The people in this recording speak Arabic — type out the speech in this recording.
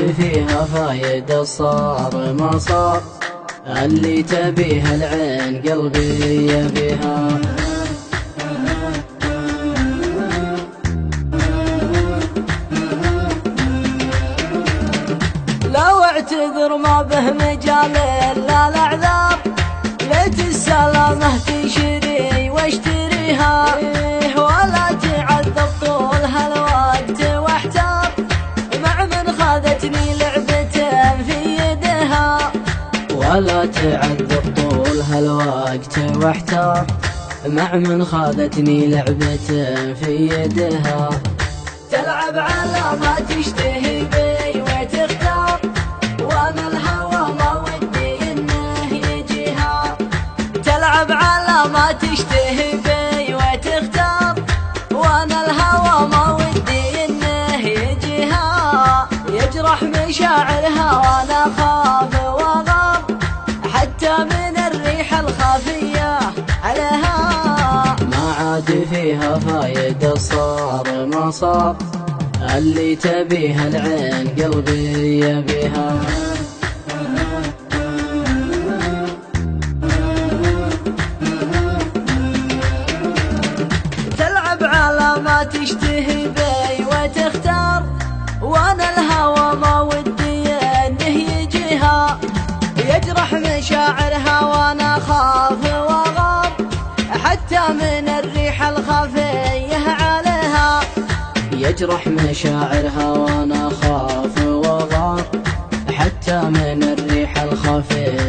عاد فيها فايدة صار ما صار، اللي تبيها العين قلبي يبيها. لو اعتذر ما به مجال الا الاعذار، ليت السلامة تشري واشتريها، ولا تعذب طول هالوقت واحتار، مع من خذتني لعبة في يدها. ولا تعذب طول هالوقت واحتار، مع من خذتني لعبة في يدها. تلعب على ما تشتهي بي وتختار، وانا الهوى ما ودي انه يجيها. تلعب على ما تشتهي بي وتختار، وانا الهوى ما ودي انه يجيها. يجرح مشاعرها وانا خاف وغار، حتى من الريح الخافية عليها. ما عاد فيها فايدة صار ما صار، اللي تبيها العين قلبي يبيها. تلعب على ما تشتهي بي وتختار، وانا الهوى ما ودي انه يجيها. يجرح مشاعرها وانا خاف وغار، حتى من الريح الخافية عليها. يجرح مشاعرها وانا خاف وغار، حتى من الريح الخافية